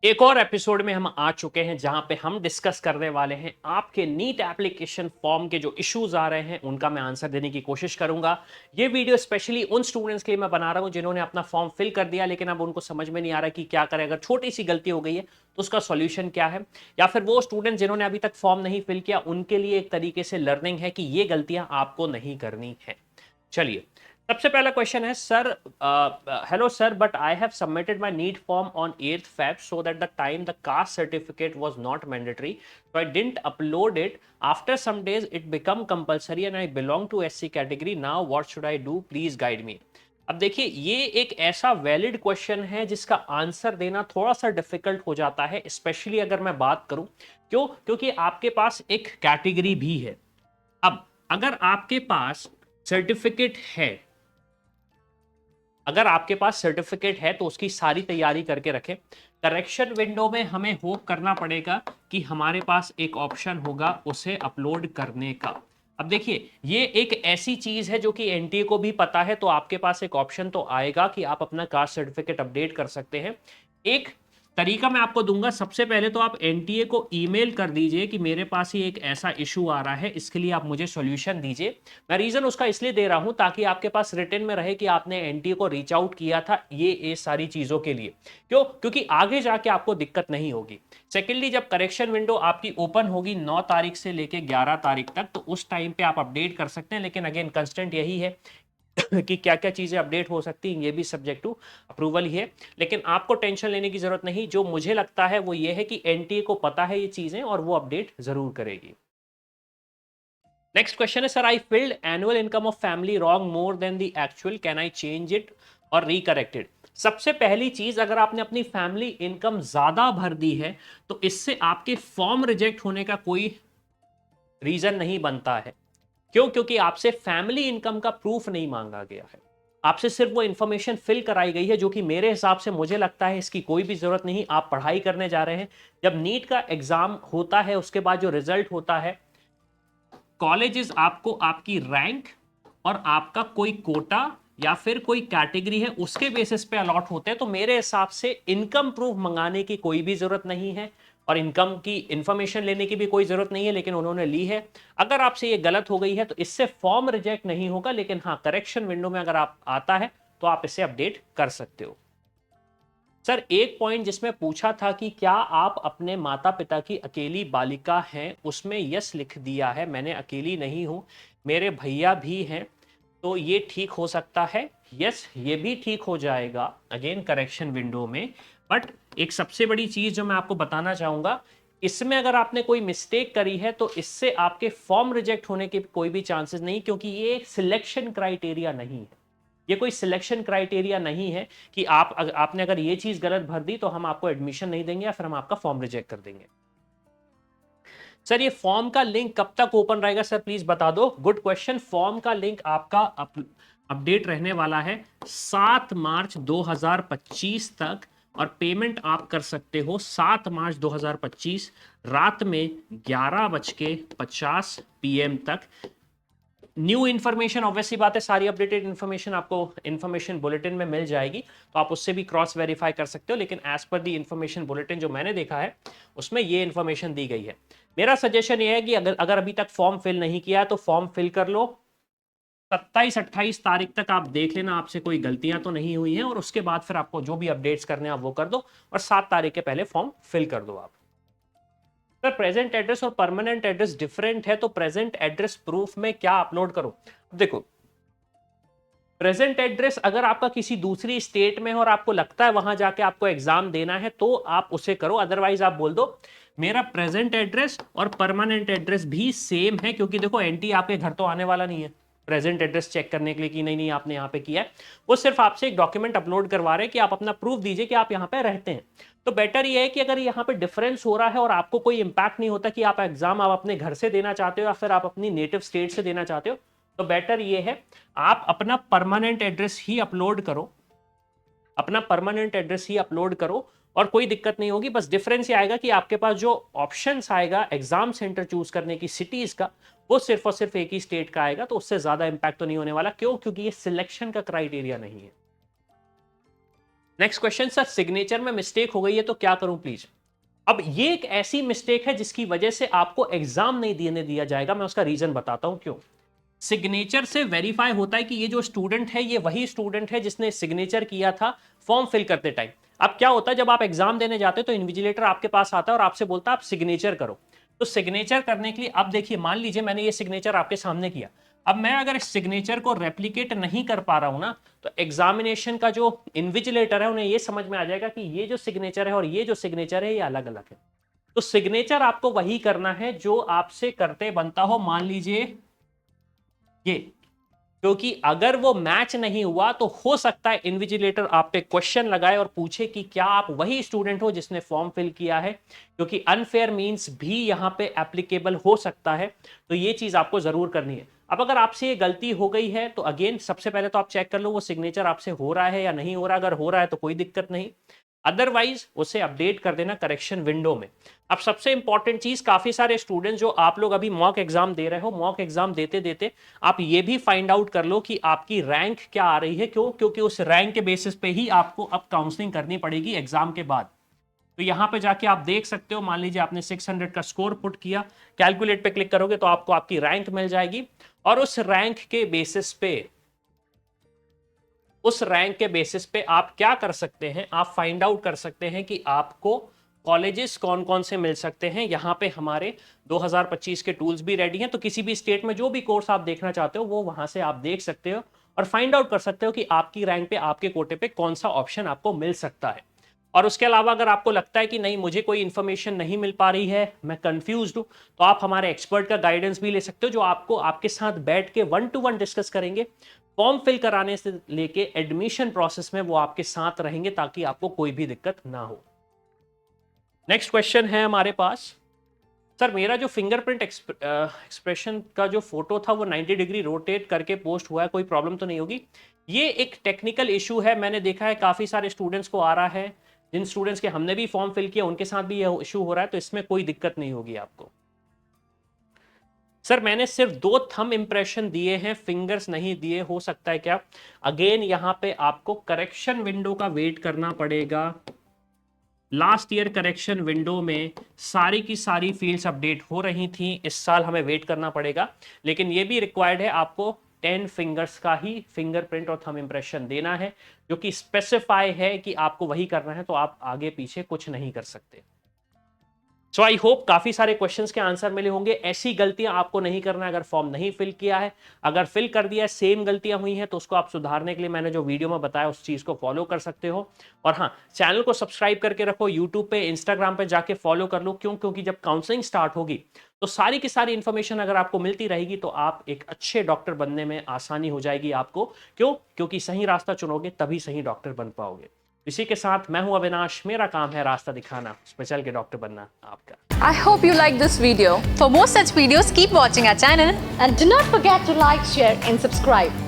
एक और एपिसोड में हम आ चुके हैं जहां पे हम डिस्कस करने वाले हैं आपके नीट एप्लीकेशन फॉर्म के जो इश्यूज आ रहे हैं उनका मैं आंसर देने की कोशिश करूंगा। ये वीडियो स्पेशली उन स्टूडेंट्स के लिए मैं बना रहा हूं जिन्होंने अपना फॉर्म फिल कर दिया लेकिन अब उनको समझ में नहीं आ रहा कि क्या करें। अगर छोटी सी गलती हो गई है तो उसका सॉल्यूशन क्या है, या फिर वो स्टूडेंट जिन्होंने अभी तक फॉर्म नहीं फिल किया उनके लिए एक तरीके से लर्निंग है कि ये गलतियां आपको नहीं करनी है। चलिए, सबसे पहला क्वेश्चन है sir, hello sir, but I have submitted my NEET form on 8th Feb so that the time the caste certificate was not mandatory, so I didn't upload it. After some days it become compulsory and I belong to SC category. Now what should I do? Please guide me. अब देखिए, ये एक ऐसा valid question है जिसका answer देना थोड़ा सा डिफिकल्ट हो जाता है, स्पेशली अगर मैं बात करूं। क्यों? क्योंकि आपके पास एक कैटेगरी भी है। अब अगर आपके पास सर्टिफिकेट है, अगर आपके पास सर्टिफिकेट है तो उसकी सारी तैयारी करके रखें। करेक्शन विंडो में हमें होप करना पड़ेगा कि हमारे पास एक ऑप्शन होगा उसे अपलोड करने का। अब देखिए, ये एक ऐसी चीज है जो कि एनटीए को भी पता है, तो आपके पास एक ऑप्शन तो आएगा कि आप अपना कास्ट सर्टिफिकेट अपडेट कर सकते हैं। एक तरीका मैं आपको दूंगा। सबसे पहले तो आप एनटीए को ईमेल कर दीजिए कि मेरे पास ही एक ऐसा इशू आ रहा है, इसके लिए आप मुझे सॉल्यूशन दीजिए। मैं रीजन उसका इसलिए दे रहा हूं ताकि आपके पास रिटन में रहे कि आपने एनटीए को रीच आउट किया था ये सारी चीजों के लिए। क्यों? क्योंकि आगे जाके आपको दिक्कत नहीं होगी। सेकेंडली, जब करेक्शन विंडो आपकी ओपन होगी 9 तारीख से लेके 11 तारीख तक, तो उस टाइम पे आप अपडेट कर सकते हैं। लेकिन अगेन कंस्टेंट यही है कि क्या क्या चीजें अपडेट हो सकती हैं, ये भी सब्जेक्ट टू अप्रूवल ही है। लेकिन आपको टेंशन लेने की जरूरत नहीं। जो मुझे लगता है वो ये है कि एनटीए को पता है ये चीजें और वो अपडेट जरूर करेगी। नेक्स्ट क्वेश्चन है sir, I field annual income of family wrong more than the actual, can I change it और रिकरेक्टेड? सबसे पहली चीज, अगर आपने अपनी फैमिली इनकम ज्यादा भर दी है तो इससे आपके फॉर्म रिजेक्ट होने का कोई रीजन नहीं बनता है। क्यों? क्योंकि आपसे फैमिली इनकम का प्रूफ नहीं मांगा गया है। आपसे सिर्फ वो इंफॉर्मेशन फिल कराई गई है, जो कि मेरे हिसाब से मुझे लगता है इसकी कोई भी जरूरत नहीं। आप पढ़ाई करने जा रहे हैं, जब नीट का एग्जाम होता है उसके बाद जो रिजल्ट होता है, कॉलेजेस आपको आपकी रैंक और आपका कोई कोटा या फिर कोई कैटेगरी है उसके बेसिस पे अलॉट होते हैं। तो मेरे हिसाब से इनकम प्रूफ मंगाने की कोई भी जरूरत नहीं है और इनकम की इंफॉर्मेशन लेने की भी कोई जरूरत नहीं है, लेकिन उन्होंने ली है। अगर आपसे ये गलत हो गई है तो इससे फॉर्म रिजेक्ट नहीं होगा, लेकिन हाँ, करेक्शन विंडो में अगर आप आता है तो आप इसे अपडेट कर सकते हो। सर, एक पॉइंट जिसमें पूछा था कि क्या आप अपने माता पिता की अकेली बालिका हैं, उसमें यस लिख दिया है। मैंने अकेली नहीं हूं, मेरे भैया भी हैं, तो ये ठीक हो सकता है। यस, ये भी ठीक हो जाएगा अगेन करेक्शन विंडो में। बट एक सबसे बड़ी चीज जो मैं आपको बताना चाहूंगा, इसमें अगर आपने कोई मिस्टेक करी है तो इससे आपके फॉर्म रिजेक्ट होने के कोई भी चांसेस नहीं, क्योंकि ये एक सिलेक्शन क्राइटेरिया नहीं है। ये कोई सिलेक्शन क्राइटेरिया नहीं है कि आपने अगर ये चीज गलत भर दी तो हम आपको एडमिशन नहीं देंगे या फिर हम आपका फॉर्म रिजेक्ट कर देंगे। सर, ये फॉर्म का लिंक कब तक ओपन रहेगा? सर प्लीज बता दो। Good question. फॉर्म का लिंक आपका अपडेट रहने वाला है 7 मार्च 2025 तक, और पेमेंट आप कर सकते हो 7 मार्च 2025 रात में 11:50 PM तक। न्यू इन्फॉर्मेशन, ऑब्वियसली बात है, सारी अपडेटेड इन्फॉर्मेशन आपको इन्फॉर्मेशन बुलेटिन में मिल जाएगी, तो आप उससे भी क्रॉस वेरीफाई कर सकते हो। लेकिन as per the information bulletin जो मैंने देखा है उसमें ये इन्फॉर्मेशन दी गई है। मेरा सजेशन ये है कि अगर अगर अभी तक फॉर्म फिल नहीं किया है तो फॉर्म फिल कर लो। 27-28 तारीख तक आप देख लेना आपसे कोई गलतियां तो नहीं हुई हैं, और उसके बाद फिर आपको जो भी अपडेट्स करने हैं आप वो कर दो, और 7 तारीख के पहले फॉर्म फिल कर दो आप। सर, प्रेजेंट एड्रेस और परमानेंट एड्रेस डिफरेंट है, तो प्रेजेंट एड्रेस प्रूफ में क्या अपलोड करो? देखो, प्रेजेंट एड्रेस अगर आपका किसी दूसरी स्टेट में है और आपको लगता है वहां जाके आपको एग्जाम देना है तो आप उसे करो। अदरवाइज आप बोल दो मेरा प्रेजेंट एड्रेस और परमानेंट एड्रेस भी सेम है, क्योंकि देखो एनटी आपके घर तो आने वाला नहीं है प्रेजेंट एड्रेस चेक करने के लिए कि नहीं नहीं आपने यहाँ पे किया है। वो सिर्फ आपसे एक डॉक्यूमेंट अपलोड करवा रहे हैं कि आप अपना प्रूफ दीजिए कि आप यहाँ पे रहते हैं। तो बेटर ये है कि अगर यहाँ पे डिफरेंस हो रहा है और आपको कोई इंपैक्ट नहीं होता कि आप एग्जाम आप अपने घर से देना चाहते हो या फिर आप अपनी नेटिव स्टेट से देना चाहते हो, तो बेटर ये है आप अपना परमानेंट एड्रेस ही अपलोड करो। अपना परमानेंट एड्रेस ही अपलोड करो और कोई दिक्कत नहीं होगी। बस डिफरेंस ये आएगा कि आपके पास जो ऑप्शंस आएगा एग्जाम सेंटर चूज करने की सिटीज का, वो सिर्फ और सिर्फ एक ही स्टेट का आएगा, तो उससे ज्यादा इंपैक्ट तो नहीं होने वाला। क्यों? क्योंकि ये सिलेक्शन का क्राइटेरिया नहीं है। नेक्स्ट क्वेश्चन, सर सिग्नेचर में मिस्टेक हो गई है तो क्या करूं प्लीज। अब ये एक ऐसी मिस्टेक है जिसकी वजह से आपको एग्जाम नहीं देने दिया जाएगा। मैं उसका रीजन बताता हूं क्यों। सिग्नेचर से वेरीफाई होता है कि ये जो स्टूडेंट है ये वही स्टूडेंट है जिसने सिग्नेचर किया था फॉर्म फिल करते टाइम। अब क्या होता है, जब आप एग्जाम देने जाते हो तो इन्विजिलेटर आपके पास आता है और आपसे बोलता है आप सिग्नेचर करो। तो सिग्नेचर करने के लिए अब देखिए, मान लीजिए मैंने ये सिग्नेचर आपके सामने किया। अब मैं अगर इस सिग्नेचर को रेप्लिकेट नहीं कर पा रहा हूं ना, तो एग्जामिनेशन का जो इन्विजिलेटर है उन्हें ये समझ में आ जाएगा कि ये जो सिग्नेचर है और ये जो सिग्नेचर है ये अलग अलग है। तो सिग्नेचर आपको वही करना है जो आपसे करते बनता हो। मान लीजिए ये, क्योंकि अगर वो मैच नहीं हुआ तो हो सकता है इन्विजिलेटर आप पे क्वेश्चन लगाए और पूछे कि क्या आप वही स्टूडेंट हो जिसने फॉर्म फिल किया है, क्योंकि अनफेयर मींस भी यहां पे एप्लीकेबल हो सकता है। तो ये चीज आपको जरूर करनी है। अब अगर आपसे ये गलती हो गई है तो अगेन सबसे पहले तो आप चेक कर लो वो सिग्नेचर आपसे हो रहा है या नहीं हो रहा। अगर हो रहा है तो कोई दिक्कत नहीं, अदरवाइज उसे अपडेट कर देना करेक्शन विंडो में। अब सबसे इंपॉर्टेंट चीज, काफी सारे स्टूडेंट्स जो आप लोग अभी मॉक एग्जाम दे रहे हो, मॉक एग्जाम देते देते आप ये भी फाइंड आउट कर लो कि आपकी रैंक क्या आ रही है। क्यों? क्योंकि उस रैंक के बेसिस पे ही आपको अब काउंसलिंग करनी पड़ेगी एग्जाम के बाद। तो यहां पे जाके आप देख सकते हो, मान लीजिए आपने 600 का स्कोर पुट किया, कैलकुलेट पे क्लिक करोगे तो आपको आपकी रैंक मिल जाएगी। और उस रैंक के बेसिस पे आप क्या कर सकते हैं, आप फाइंड आउट कर सकते हैं कि आपको कॉलेजेस कौन कौन से मिल सकते हैं। यहां पे हमारे 2025 के टूल्स भी रेडी हैं, तो किसी भी स्टेट में जो भी कोर्स आप देखना चाहते हो वो वहां से आप देख सकते हो और फाइंड आउट कर सकते हो कि आपकी रैंक पे, आपके कोटे पे कौन सा ऑप्शन आपको मिल सकता है। और उसके अलावा अगर आपको लगता है कि नहीं मुझे कोई इंफॉर्मेशन नहीं मिल पा रही है, मैं कंफ्यूज हूं, तो आप हमारे एक्सपर्ट का गाइडेंस भी ले सकते हो, जो आपको आपके साथ बैठ के 1-to-1 डिस्कस करेंगे। फॉर्म फिल कराने से लेके एडमिशन प्रोसेस में वो आपके साथ रहेंगे ताकि आपको कोई भी दिक्कत ना हो। नेक्स्ट क्वेश्चन है हमारे पास, सर मेरा जो फिंगरप्रिंट एक्सप्रेशन का जो फोटो था वो 90 डिग्री रोटेट करके पोस्ट हुआ है, कोई प्रॉब्लम तो नहीं होगी? ये एक टेक्निकल इशू है, मैंने देखा है काफ़ी सारे स्टूडेंट्स को आ रहा है। जिन स्टूडेंट्स के हमने भी फॉर्म फिल किया उनके साथ भी ये इशू हो रहा है, तो इसमें कोई दिक्कत नहीं होगी आपको। सर मैंने सिर्फ 2 थंब इंप्रेशन दिए हैं, फिंगर्स नहीं दिए, हो सकता है क्या? अगेन यहां पे आपको करेक्शन विंडो का वेट करना पड़ेगा। लास्ट ईयर करेक्शन विंडो में सारी की सारी फील्ड्स अपडेट हो रही थी, इस साल हमें वेट करना पड़ेगा। लेकिन ये भी रिक्वायर्ड है, आपको 10 फिंगर्स का ही फिंगरप्रिंट और थंब इंप्रेशन देना है, जो कि स्पेसिफाई है कि आपको वही करना है, तो आप आगे पीछे कुछ नहीं कर सकते। सो आई होप काफी सारे क्वेश्चंस के आंसर मिले होंगे। ऐसी गलतियां आपको नहीं करना है अगर फॉर्म नहीं फिल किया है। अगर फिल कर दिया है, सेम गलतियां हुई हैं, तो उसको आप सुधारने के लिए मैंने जो वीडियो में बताया उस चीज को फॉलो कर सकते हो। और हाँ, चैनल को सब्सक्राइब करके रखो, यूट्यूब पे, इंस्टाग्राम पे जाके फॉलो कर लो। क्यों? क्योंकि जब काउंसलिंग स्टार्ट होगी तो सारी की सारी इंफॉर्मेशन अगर आपको मिलती रहेगी तो आप एक अच्छे डॉक्टर बनने में आसानी हो जाएगी आपको। क्यों? क्योंकि सही रास्ता चुनोगे तभी सही डॉक्टर बन पाओगे। इसी के साथ मैं हूं अविनाश, मेरा काम है रास्ता दिखाना, स्पेशल के डॉक्टर बनना आपका। I hope you like this video. For more such videos, keep watching our channel and do not forget to like, share and subscribe.